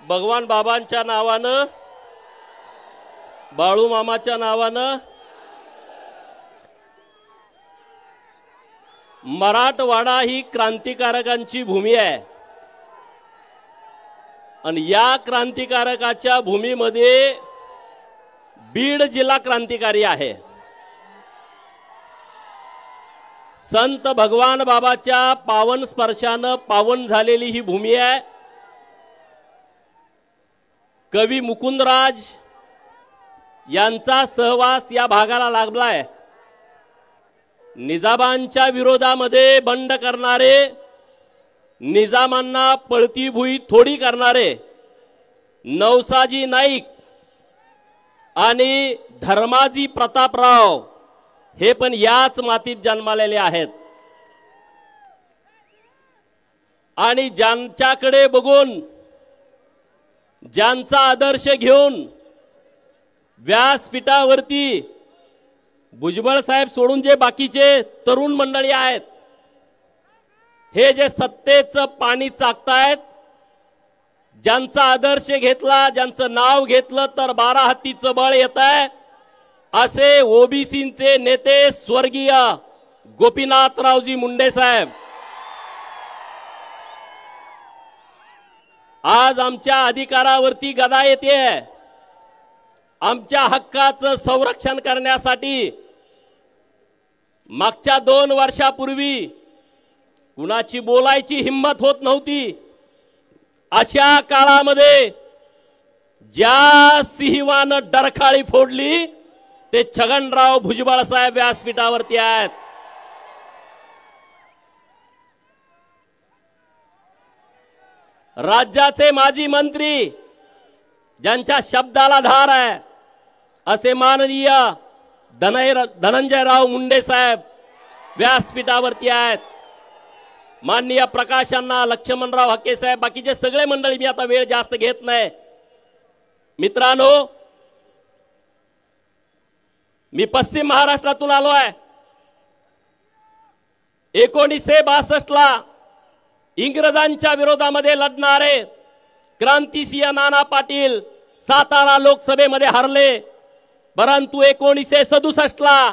भगवान बाबांच्या नावानं, बाळू मामाच्या नावानं मराठवाडा ही क्रांतिकारकांची भूमी आहे आणि या क्रांतिकारकाच्या भूमीमध्ये बीड जिल्हा क्रांतिकारी आहे। संत भगवान बाबाच्या पावन स्पर्शानं पावन झालेली ही भूमी आहे। कवी मुकुंदराज यांचा सहवास या भागाला लाभलाय। निजामांच्या विरोधामध्ये बंड करणारे, निजामांना पळती भुई थोडी करणारे नवसाजी नाईक आणि धर्माजी प्रतापराव हे पण याच मातीत जन्मालेले आहेत आणि ज्यांच्याकडे बघून, ज्यांचा आदर्श घेऊन व्यासपीठावरती भुजबळ साहेब सोडून जे बाकीचे तरुण मंडळी आहेत, हे जे सत्तेचं पाणी चाकतायत, ज्यांचा आदर्श घेतला, ज्यांचं नाव घेतलं तर 12 हत्तीचं बळ येत आहे, असे ओबीसीचे नेते स्वर्गीय गोपीनाथरावजी मुंडे साहेब आज आमच्या अधिकारावरती गदा येते। आमच्या हक्काचं संरक्षण करण्यासाठी मागच्या 2 वर्षापूर्वी कुणाची बोलायची हिम्मत होत नव्हती। अशा काळामध्ये ज्या सिंहानं डरखाळी फोडली ते छगनराव भुजबळ साहेब व्यासपीठावरती आहेत। राज्याचे माजी मंत्री ज्यांच्या शब्दाला धार आहे असे माननीय धनंजयराव मुंडे साहेब व्यासपीठावरती आहेत। माननीय प्रकाशांना, लक्ष्मणराव हक्के साहेब, बाकीचे सगळे मंडळी, मी आता वेळ जास्त घेत नाही। मित्रांनो, मी पश्चिम महाराष्ट्रातून आलो आहे। 1962 ला इंग्रजांच्या विरोधामध्ये लढणारे क्रांतिसिंह नाना पाटील सातारा लोकसभेमध्ये हरले, परंतु 1967 ला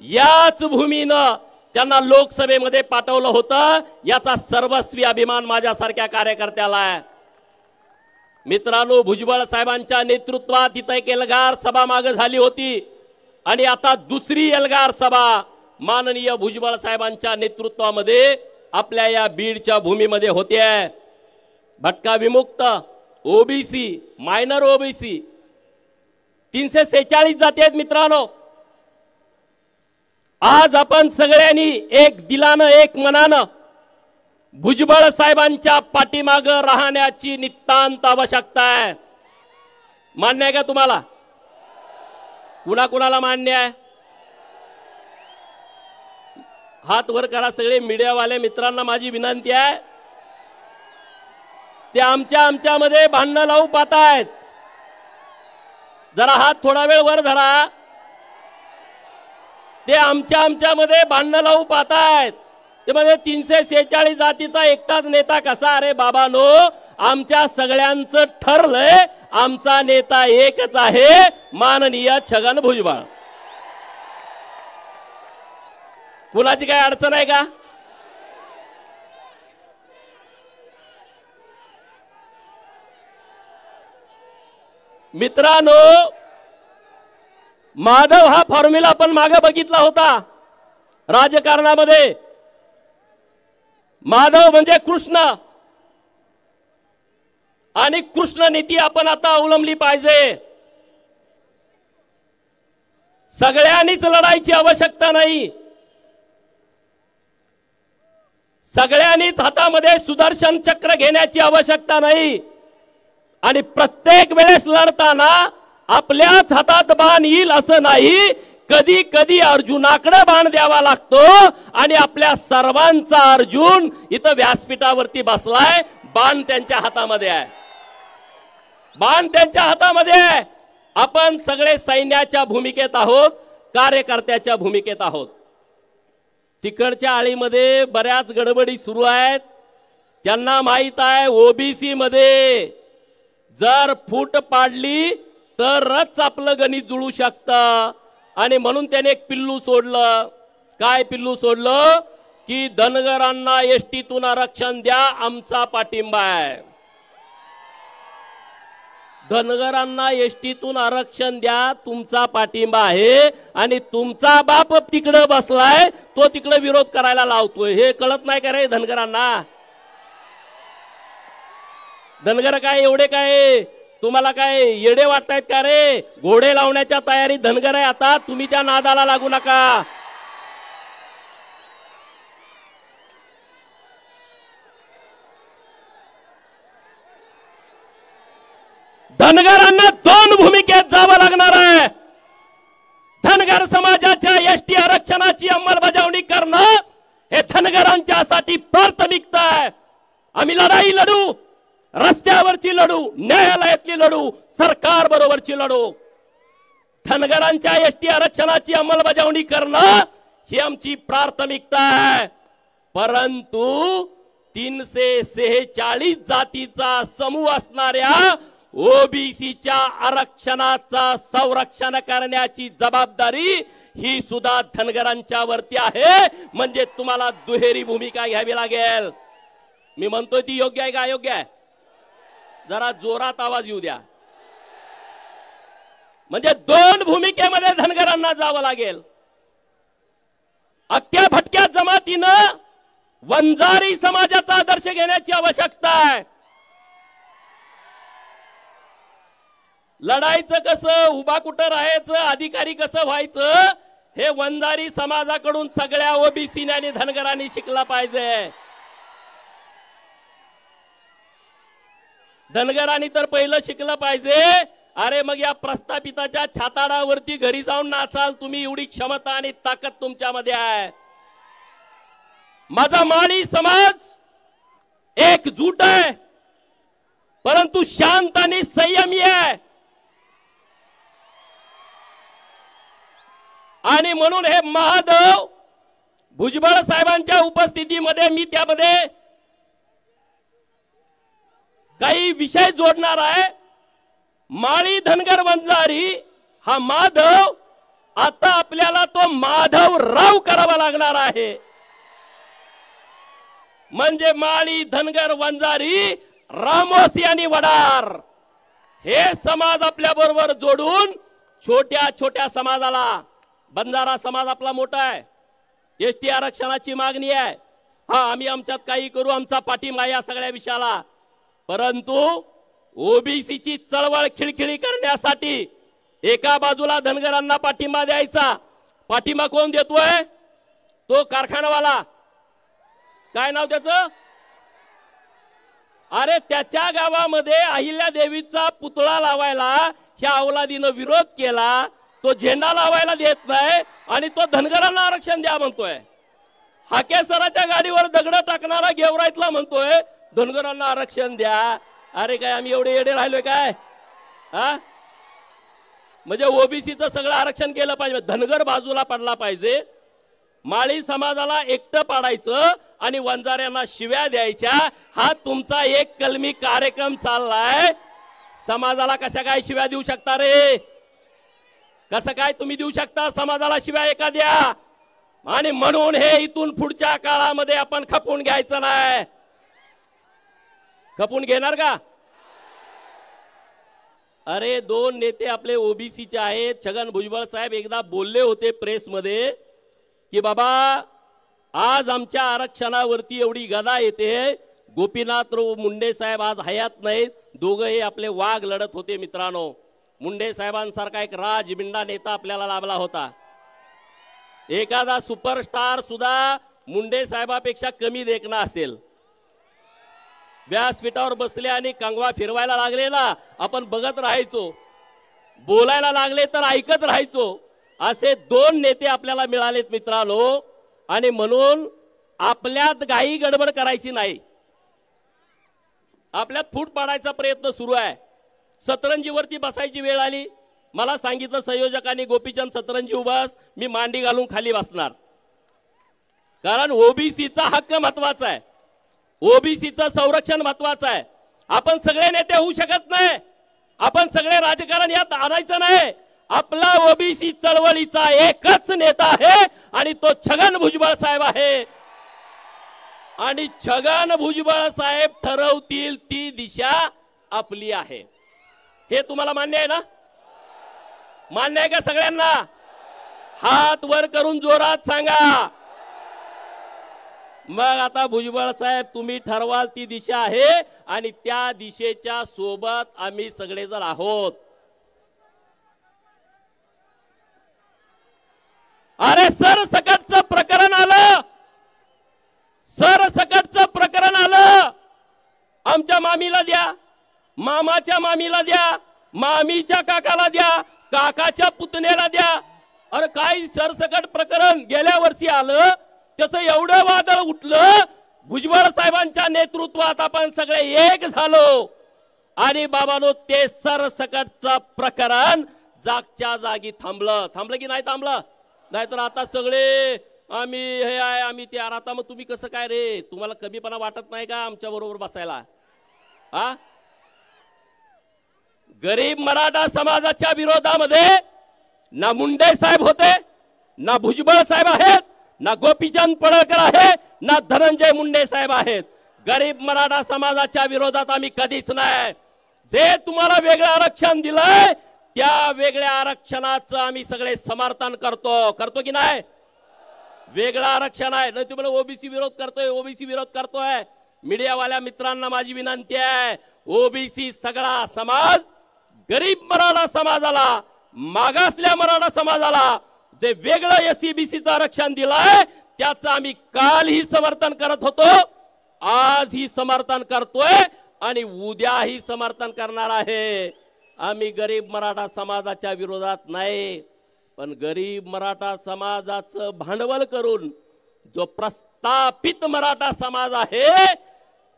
याच भूमीनं त्यांना लोकसभेमध्ये पाठवलं होतं। याचा सर्वस्वी अभिमान माझ्यासारख्या कार्यकर्त्याला आहे। मित्रांनो, भुजबळ साहेबांच्या नेतृत्वात इथं एक एल्गार सभा मागे झाली होती आणि आता दुसरी एल्गार सभा माननीय भुजबळ साहेबांच्या नेतृत्वामध्ये आपल्या या बीडच्या भूमीमध्ये होते आहे। भटका विमुक्त, ओबीसी, मायनर ओबीसी 346 जाती आहेत। मित्रांनो, आज आपण सगळ्यांनी एक दिलानं, एक मनानं भुजबळ साहेबांच्या पाठीमागे राहण्याची नितांत आवश्यकता आहे। मान्य आहे का तुम्हाला? कुणाकुणाला मान्य आहे? हात वर करा सगळे। मीडियावाले मित्रांना माझी विनंती आहे, ते आमच्यामध्ये भांडणं लावू पाहतायत, जरा हात थोडा वेळ वर धरा। ते आमच्यामध्ये भांडणं लावू पाहतायत, ते म्हणजे 346 जातीचा एकटाच नेता कसा? अरे बाबांनो, आमच्या सगळ्यांचं ठरलंय, आमचा नेता एकच आहे, माननीय छगन भुजबळ। कुणाची काय अडचण आहे का? मित्रांनो, माधव हा फॉर्म्युला आपण मागे बघितला होता राजकारणामध्ये। माधव म्हणजे कृष्ण आणि कृष्ण नीती आपण आता अवलंबली पाहिजे। सगळ्यांनीच लढायची आवश्यकता नाही, सगळ्यांनीच हातामध्ये सुदर्शन चक्र घेण्याची आवश्यकता नाही आणि प्रत्येक वेळेस लढताना आपल्याच हातात बाण येईल असं नाही। कधी कधी अर्जुनाकडे बाण द्यावा लागतो आणि आपल्या सर्वांचा अर्जुन इथं व्यासपीठावरती बसलाय, बाण त्यांच्या हातामध्ये आहे, बाण त्यांच्या हातामध्ये आहे। आपण सगळे सैन्याच्या भूमिकेत आहोत, कार्यकर्त्याच्या भूमिकेत आहोत। तिकडच्या आळीमध्ये बऱ्याच गडबडी सुरू आहेत। त्यांना माहित आहे ओबीसी मध्ये जर फूट पाडली तरच आपलं गणित जुळू शकतं. आणि म्हणून त्याने एक पिल्लू सोडलं. काय पिल्लू सोडलं? की धनगरांना एसटीतून आरक्षण द्या, आमचा पाठिंबा आहे. धनगरांना एसटीतून आरक्षण द्या, तुमचा पाठिंबा आहे. आणि तुमचा बाप तिकडे बसलाय, तो तिकडे विरोध करायला लावतोय. हे कळत नाही का रे धनगरांना? धनगर काय एवढे काय तुम्हाला काय येडे वाटतायत का रे? घोडे लावण्याच्या तयारीत धनगर आहे आता. तुम्ही त्या नादाला लागू नका. धनगरांना दोन भूमिकेत जावं लागणार आहे. धनगर समाजाच्या एसटी आरक्षणाची अंमलबजावणी करणं हे धनगरांच्यासाठी प्राथमिकता आहे. आम्ही लढाई लढू, रस्त्यावरची लढू, न्यायालयातली लढू, सरकार बरोबरची लढू. धनगरांच्या एसटी आरक्षणाची अंमलबजावणी करणं ही आमची प्राथमिकता आहे. परंतु 346 जातीचा समूह असणाऱ्या ओबीसीच्या आरक्षणाचा संरक्षण करण्याची जबाबदारी ही सुद्धा धनगरांच्या वरती आहे. म्हणजे तुम्हाला दुहेरी भूमिका घ्यावी लागेल. मी म्हणतोय ती योग्य आहे का अयोग्य आहे? जरा जोरात आवाज येऊ द्या. म्हणजे दोन भूमिकेमध्ये धनगरांना जावं लागेल. अख्ख्या भटक्या जमातीनं वंजारी समाजाचा आदर्श घेण्याची आवश्यकता आहे. लढायचं कसं, उभा कुठं राहायचं, अधिकारी कसं व्हायचं, हे वंजारी समाजाकडून सगळ्या ओबीसी आणि धनगरांनी शिकला पाहिजे. धनगरांनी तर पहिलं शिकलं पाहिजे. अरे मग या प्रस्थापिताच्या छाताडावरती घरी जाऊन नाचाल तुम्ही, एवढी क्षमता आणि ताकद तुमच्यामध्ये आहे. माझा माळी समाज एकजूट आहे, परंतु शांत आणि संयमी आहे. आणि म्हणून हे महादेव भुजबळ साहेबांच्या उपस्थितीमध्ये मी त्यामध्ये काही विषय जोडणार आहे. माळी धनगर वंजारी हा माधव आता आपल्याला तो माधव राव करावा लागणार आहे. म्हणजे माळी धनगर वंजारी रामोसी आणि वडार हे समाज आपल्या बरोबर जोडून छोट्या छोट्या समाजाला, बंजारा समाज आपला मोठा आहे, एसटी आरक्षणाची मागणी आहे, हा आम्ही आमच्यात काही करू, आमचा पाठिंबा या सगळ्या विषयाला. परंतु ओबीसीची चळवळ खिळखिळी करण्यासाठी एका बाजूला धनगरांना पाठिंबा द्यायचा. पाठिंबा कोण देतोय? तो कारखानावाला. काय नाव त्याचं? अरे त्याच्या गावामध्ये अहिल्या देवीचा पुतळा लावायला ह्या अवलादीनं विरोध केला. तो झेंडा लावायला देत नाही आणि तो धनगरांना आरक्षण द्या म्हणतोय. हाकेसराच्या गाडीवर दगड टाकणारा गेवराईतला म्हणतोय धनगरांना आरक्षण द्या. अरे काय आम्ही एवढे येडे राहिलोय काय? हा, म्हणजे ओबीसीचं सगळं आरक्षण केलं पाहिजे, धनगर बाजूला पडला पाहिजे. माळी समाजाला एकटं पाडायचं आणि वंजाऱ्यांना शिव्या द्यायच्या, हा तुमचा एक कलमी कार्यक्रम चाललाय. समाजाला कशा काय शिव्या देऊ शकता रे? कसं काय तुम्ही देऊ शकता समाजाला शिव्या एखाद्या? आणि म्हणून हे इथून पुढच्या काळामध्ये आपण खपून घ्यायचं नाही. खपून घेणार का? अरे दोन नेते आपले ओबीसीचे आहेत. छगन भुजबळ साहेब एकदा बोलले होते प्रेसमध्ये की बाबा आज आमच्या आरक्षणावरती एवढी गदा येते. गोपीनाथराव मुंडे साहेब आज हयात नाहीत. दोघंही आपले वाघ लढत होते. मित्रांनो, मुंडे साहेबांसारखा एक राजबिंडा नेता आपल्याला लाभला होता. एखादा सुपरस्टार सुद्धा मुंडे साहेबापेक्षा कमी देखणा असेल. व्यासपीठावर बसले आणि कंगवा फिरवायला लागले ना, आपण बघत राहायचो. बोलायला लागले तर ऐकत राहायचो. असे दोन नेते आपल्याला मिळालेत मित्रांनो. आणि म्हणून आपल्यात घाई गडबड करायची नाही. आपल्यात फूट पाडायचा प्रयत्न सुरू आहे. सतरंजीवरती बसायची वेळ आली. मला सांगितलं संयोजकांनी, गोपीचंद सतरंजी उभास, मी मांडी घालून खाली बसणार. कारण ओबीसीचा हक्क महत्वाचा आहे, ओबीसीचं संरक्षण महत्वाचं आहे. आपण सगळे नेते होऊ शकत नाही. आपण सगळे राजकारण यात आणायचं नाही. आपला ओबीसी चळवळीचा एकच नेता आहे आणि तो छगन भुजबळ साहेब आहे. आणि छगन भुजबळ साहेब ठरवतील ती दिशा आपली आहे. हे तुम्हाला मान्य आहे ना? मान्य आहे का सगळ्यांना? हात वर करून जोरात सांगा. मग आता भुजबळ साहेब तुम्ही ठरवाल ती दिशा आहे आणि त्या दिशेच्या सोबत आम्ही सगळेजण आहोत. अरे सरसकटचं प्रकरण आलं, सरसकटचं प्रकरण आलं. आमच्या मामीला द्या, मामाच्या मामीला द्या, मामीच्या काकाला द्या, काकाच्या पुतण्याला द्या. अरे काय सरसकट प्रकरण गेल्या वर्षी आलं, त्याचं एवढं वादळ उठलं. भुजबळ साहेबांच्या नेतृत्वात आपण सगळे एक झालो आणि बाबांनो ते सरसकटचं प्रकरण जागच्या जागी थांबलं. थांबलं की नाही थांबलं? नाहीतर आता सगळे आम्ही हे आहे आम्ही ते. आता मग तुम्ही कसं काय रे? तुम्हाला कमीपणा वाटत नाही का आमच्या बरोबर बसायला? हा, गरीब मराठा समाजाच्या विरोधामध्ये ना मुंडे साहेब होते, ना भुजबळ साहेब आहेत, ना गोपीचंद पडळकर आहे, ना धनंजय मुंडे साहेब आहेत. गरीब मराठा समाजाच्या विरोधात आम्ही कधीच नाही. जे तुम्हाला वेगळं आरक्षण दिलंय त्या वेगळ्या आरक्षणाचं आम्ही सगळे समर्थन करतो. करतो की नाही? वेगळं आरक्षण आहे नाही तुम्हाला ओबीसी विरोध करतोय, ओबीसी विरोध करतोय. मीडियावाल्या मित्रांना माझी विनंती आहे, ओबीसी सगळा समाज गरीब मराठा समाजाला, मागासल्या मराठा समाजाला जे वेगळं एससीबीसीचं आरक्षण दिलंय त्याचं आम्ही कालही समर्थन करत होतो, आजही समर्थन करतोय आणि उद्याही समर्थन करणार आहे. आम्ही गरीब मराठा समाजाच्या विरोधात नाही, पण गरीब मराठा समाजाचं भांडवल करून जो प्रस्थापित मराठा समाज आहे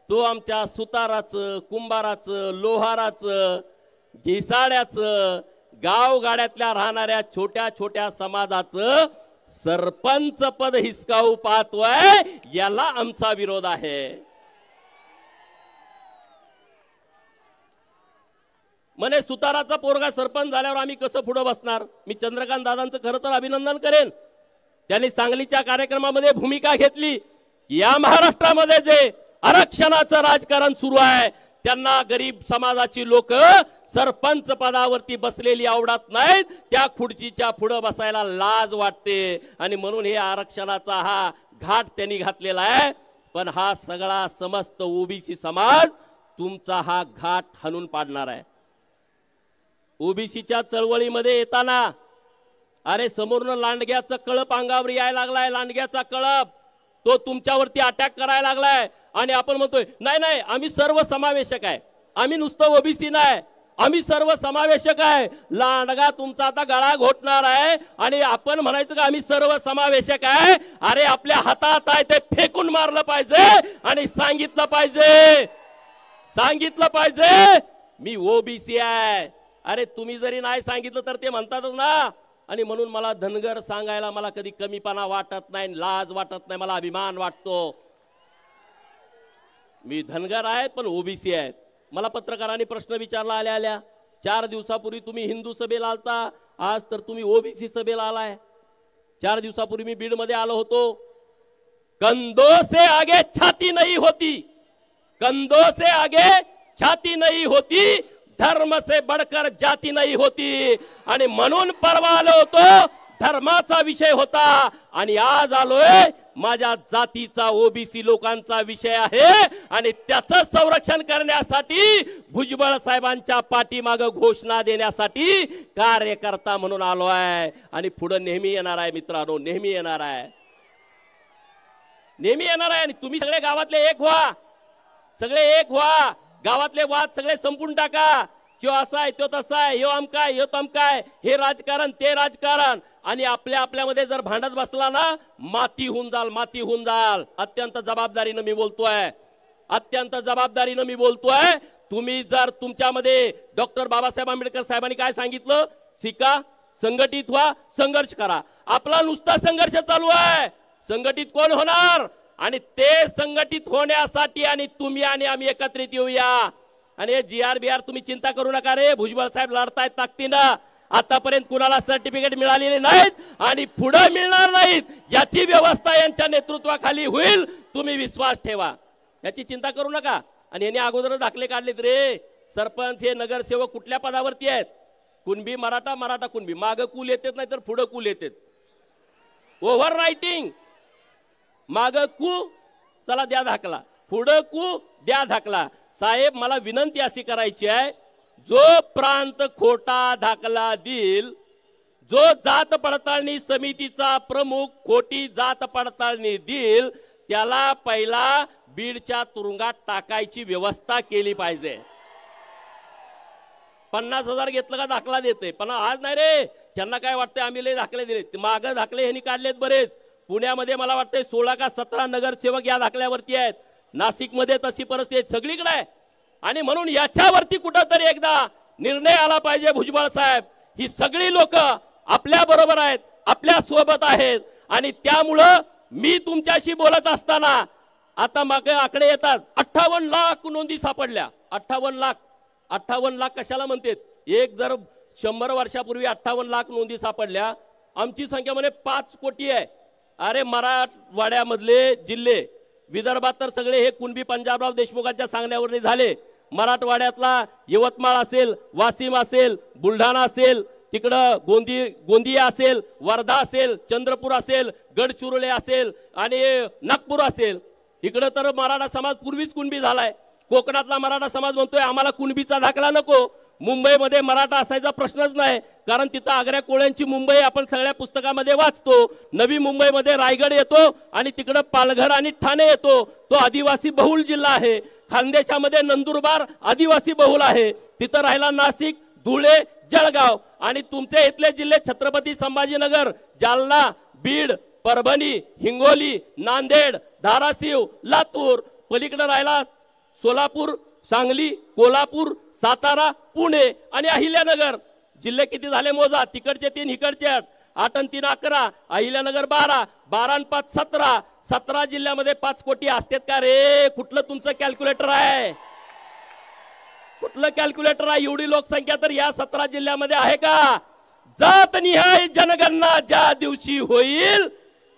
तो आमच्या सुताराचं, कुंभाराचं, लोहाराचं, घिसाड्याचं, गावगाड्यातल्या राहणाऱ्या छोट्या छोट्या समाजाचं सरपंच पद हिसकावू पाहतोय, याला आमचा विरोध आहे. म्हणे सुताराचा पोरगा सरपंच झाल्यावर आम्ही कसं पुढे बसणार? मी चंद्रकांत दादांचं खरं तर अभिनंदन करेन. त्यांनी सांगलीच्या कार्यक्रमामध्ये भूमिका घेतली. या महाराष्ट्रामध्ये जे आरक्षणाचं राजकारण सुरू आहे त्यांना गरीब समाजाची लोक सरपंच पदावरती बसलेली आवडत नाहीत, त्या खुर्चीच्या पुढे बसायला लाज वाटते आणि म्हणून हे आरक्षणाचा हा घाट त्यांनी घातलेला आहे. पण हा सगळा समस्त ओबीसी समाज तुमचा हा घाट हाणून पाडणार आहे. ओबीसीच्या चळवळीमध्ये येताना अरे समोरनं लांडग्याचं कळप अंगावर यायला लागलाय, लांडग्याचा कळप तो तुमच्यावरती अटॅक करायला लागलाय आणि आपण म्हणतोय नाही नाही आम्ही सर्व समावेशक आहे, आम्ही नुसतं ओबीसी नाही, आम्ही सर्व समावेशक आहे. लांडगा तुमचा आता गळा घोटणार आहे आणि आपण म्हणायचं का आम्ही सर्व समावेशक आहे? अरे आपल्या हातात आहे ते फेकून मारलं पाहिजे आणि सांगितलं पाहिजे मी ओबीसी आहे. अरे तुम्ही जरी नाही सांगितलं तर ते म्हणतातच ना. आणि म्हणून मला धनगर सांगायला मला कधी कमीपणा वाटत नाही, लाज वाटत नाही, मला अभिमान वाटतो. मी धनगर आहे पण ओबीसी आहे. मला पत्रकारांनी प्रश्न विचारला आल्या 4 दिवसापूर्वी तुम्ही हिंदू सभेला आलता, आज तर तुम्ही ओबीसी सभेला आलाय. 4 दिवसापूर्वी मी बीड मध्ये आलो होतो. कंधों से आगे छाती नहीं होती, कंधों से आगे छाती नहीं होती, धर्म से बढ़कर जाती नहीं होती. आणि म्हणून परवा आलो होतो धर्माचा विषय होता आणि आज आलोय माझ्या जातीचा ओबीसी लोकांचा विषय आहे आणि त्याचं संरक्षण करण्यासाठी भुजबळ साहेबांच्या पाठीमागे घोषणा देण्यासाठी कार्यकर्ता म्हणून आलो आहे. आणि पुढे नेहमी येणार आहे मित्रांनो, नेहमी येणार आहे, नेहमी येणार आहे. आणि तुम्ही सगळे गावातले एक व्हा, सगळे एक व्हा. गावातले वाद सगळे संपून टाका. किंवा असा आहे तो तसा आहे, ह्यो अमकाय ह्यो तमकाय, हे राजकारण ते राजकारण. आणि आपल्यामध्ये जर भांडत बसला ना माती होऊन जाल, माती होऊन जाल. अत्यंत जबाबदारीनं मी बोलतोय, अत्यंत जबाबदारीनं मी बोलतोय. तुम्ही जर तुमच्यामध्ये डॉक्टर बाबासाहेब आंबेडकर साहेबांनी काय सांगितलं, शिका, संघटित व्हा, संघर्ष करा. आपला नुसता संघर्ष चालू आहे, संघटित कोण होणार? आणि ते संघटित होण्यासाठी आणि तुम्ही आणि आम्ही एकत्रित येऊया. आणि GR तुम्ही चिंता करू नका रे, भुजबळ साहेब लढतायत ताकदीनं. आतापर्यंत कुणाला सर्टिफिकेट मिळालेले नाहीत आणि पुढे मिळणार नाहीत, याची व्यवस्था यांच्या नेतृत्वाखाली होईल, तुम्ही विश्वास ठेवा, याची चिंता करू नका. आणि यांनी अगोदर दाखले काढलेत रे. सरपंच हे नगरसेवक कुठल्या पदावरती आहेत? कुणबी मराठा, मराठा कुणबी, माग कुल येतात नाही तर पुढे कुल येतात. ओव्हर रायटिंग, माग कू चला द्या दाखला, पुढे कू द्या दाखला. साहेब मला विनंती अशी करायची आहे, जो प्रांत खोटा दाखला देईल, जो जात पडताळणी समितीचा प्रमुख खोटी जात पडताळणी देईल, त्याला पहिला बीडच्या तुरुंगात टाकायची व्यवस्था केली पाहिजे. 50,000 घेतलं का दाखला देते, पण आज नाही रे. त्यांना काय वाटतंय आम्ही लय दाखले दिले, माग दाखले ह्यांनी काढलेत बरेच. पुण्यामध्ये मला वाटतंय 16 का 17 नगरसेवक या दाखल्यावरती आहेत. नाशिकमध्ये तशी परिस्थिती सगळीकडे आहे. आणि म्हणून याच्यावरती कुठंतरी एकदा निर्णय आला पाहिजे भुजबळ साहेब. ही सगळी लोक आपल्या बरोबर आहेत, आपल्या सोबत आहेत. आणि त्यामुळं मी तुमच्याशी बोलत असताना आता मागे आकडे येतात, 58 लाख नोंदी सापडल्या. 58 लाख कशाला म्हणतात? एक जर 100 वर्षापूर्वी 58 लाख नोंदी सापडल्या, आमची संख्या म्हणजे 5 कोटी आहे. अरे मराठवाड्यामधले जिल्हे, विदर्भात तर सगळे हे कुणबी पंजाबराव देशमुखांच्या सांगण्यावरती झाले. मराठवाड्यातला यवतमाळ असेल, वाशिम असेल, बुलढाणा असेल, तिकडं गोंदिया असेल, वर्धा असेल, चंद्रपूर असेल, गडचिरोली असेल आणि नागपूर असेल, इकडं तर मराठा समाज पूर्वीच कुणबी झालाय. कोकणातला मराठा समाज म्हणतोय आम्हाला कुणबीचा दाखला नको. मुंबईमध्ये मराठा असायचा प्रश्नच नाही, कारण तिथं आग्र्या कोळ्यांची मुंबई आपण सगळ्या पुस्तकामध्ये वाचतो. नवी मुंबईमध्ये रायगड येतो आणि तिकडं पालघर आणि ठाणे येतो, तो आदिवासी बहुल जिल्हा आहे. खानदेशामध्ये नंदुरबार आदिवासी बहुल आहे. तिथं राहिला नाशिक, धुळे, जळगाव. आणि तुमचे इथले जिल्हे छत्रपती संभाजीनगर, जालना, बीड, परभणी, हिंगोली, नांदेड, धाराशिव, लातूर. पलीकडे राहिला सोलापूर, सांगली, कोल्हापूर, सातारा, पुणे आणि अहिल्यानगर. जिल्हे किती झाले मोजा, तिकडचे 3 इकडचे 8, 8 आणि 3 11, अहिल्यानगर 12, 12 आणि 5 17. 17 जिल्ह्यामध्ये 5 कोटी असतात का रे? कुठलं तुमचं कॅल्क्युलेटर आहे? कुठलं कॅल्क्युलेटर आहे? एवढी लोकसंख्या तर या 17 जिल्ह्यामध्ये आहे का? जातनिहाय जनगणना ज्या दिवशी होईल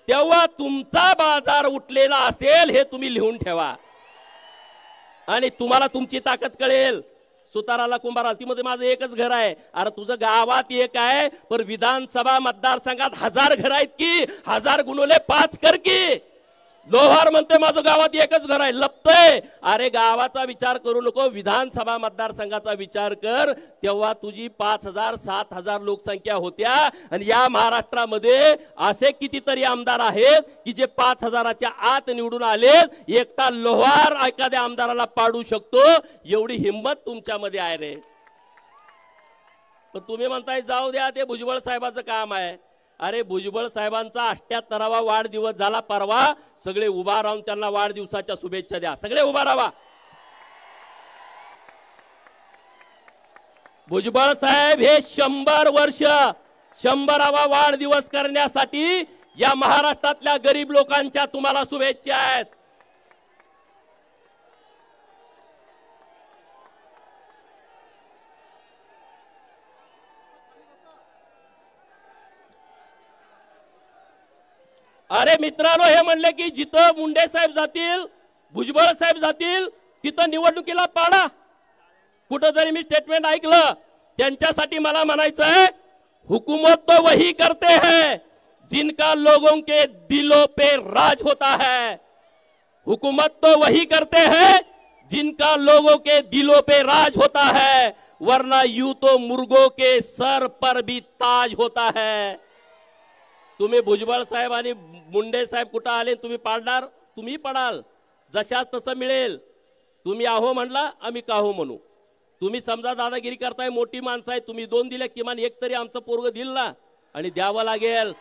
तेव्हा तुमचा बाजार उठलेला असेल, हे तुम्ही लिहून ठेवा. आणि तुम्हाला तुमची ताकद कळेल. सुताराला कुंभार ती माझं एकच घर आहे. अरे तुझं गावात एक आहे, पण विधानसभा मतदारसंघात 1000 घर आहेत की. 1000 गुणुले 5 कर की. लोहार म्हणते माझं गावात एकच घर आहे, लपतय. अरे गावाचा विचार करू नको, विधानसभा मतदारसंघाचा विचार कर. तेव्हा तुझी 5000 7000 लोकसंख्या होत्या. आणि या महाराष्ट्रामध्ये असे कितीतरी आमदार आहेत की जे 5000च्या आत निवडून आलेत. एकटा लोहार एखाद्या आमदाराला पाडू शकतो, एवढी हिंमत तुमच्यामध्ये आहे रे. पण तुम्ही म्हणताय जाऊ द्या, ते भुजबळ साहेबाचं काम आहे. अरे भुजबळ साहेबांचा 78वा वाढदिवस झाला परवा. सगळे उभा राहून त्यांना वाढदिवसाच्या शुभेच्छा द्या. सगळे उभा राहा. भुजबळ साहेब हे 100 वर्ष 100वा वाढदिवस करण्यासाठी या महाराष्ट्रातल्या गरीब लोकांच्या तुम्हाला शुभेच्छा आहेत. अरे मित्रांनो, हे म्हणले की जिथं मुंडे साहेब जातील, भुजबळ साहेब जातील, तिथं निवडणुकीला पाडा. कुठं जरी मी स्टेटमेंट ऐकलं, त्यांच्यासाठी मला म्हणायचं आहे, हुकूमत तो वही करते हैं जिनका लोगों के दिलों पे राज होता है. हुकूमत तो वही करते हैं जिनका लोगों के दिलों पे राज होता है, वरना यूं तो मुर्गों के सर पर भी ताज होता है. तुम्ही भुजबळ साहेब आणि मुंडे साहेब कुठं आले, तुम्ही पाडणार, तुम्ही पडाल. जशाच तसं मिळेल. तुम्ही आहो म्हणला, आम्ही काहो म्हणू. तुम्ही समजा दादागिरी करताय, मोठी माणसं आहे, तुम्ही 2 दिले, किमान एक तरी आमचं पोरग दिल ना. आणि द्यावं लागेल.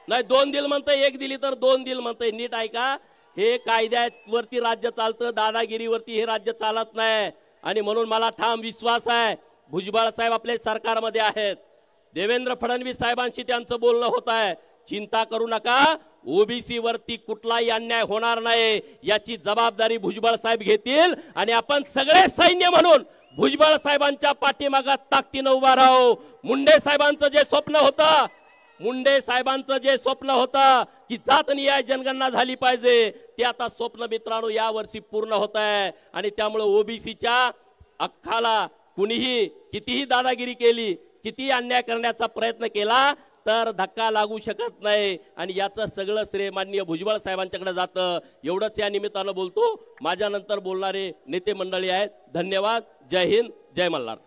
नाही 2 दिल म्हणतंय, 1 दिली तर 2 दिल म्हणतंय. नीट ऐका, हे कायद्यावरती राज्य चालतं, दादागिरीवरती हे राज्य चालत नाही. आणि म्हणून मला ठाम विश्वास आहे, भुजबळ साहेब आपल्या सरकारमध्ये आहेत. देवेंद्र फडणवीस साहेबांशी त्यांचं बोलणं होत आहे. चिंता करू नका, ओबीसी वरती कुठलाही अन्याय होणार नाही याची जबाबदारी भुजबळ साहेब घेतील आणि आपण सगळे सैन्य म्हणून भुजबळ साहेबांच्या पाठीमागे ताकदीने उभा राहू। मुंडे साहेबांचं जे स्वप्न होतं की जातनिहाय जनगणना झाली पाहिजे ते आता स्वप्न मित्रांनो या वर्षी पूर्ण होत आहे आणि त्यामुळे ओबीसीच्या हक्काला कुणीही कितीही दादागिरी केली, किती अन्याय करण्याचा प्रयत्न केला तर धक्का लागू शकत नाही आणि याचं सगळं श्रेय माननीय भुजबळ साहेबांच्याकडे जातं। एवढंच या निमित्तानं बोलतो। माझ्यानंतर बोलणारे नेते मंडळी आहेत। धन्यवाद। जय हिंद, जय मल्हार।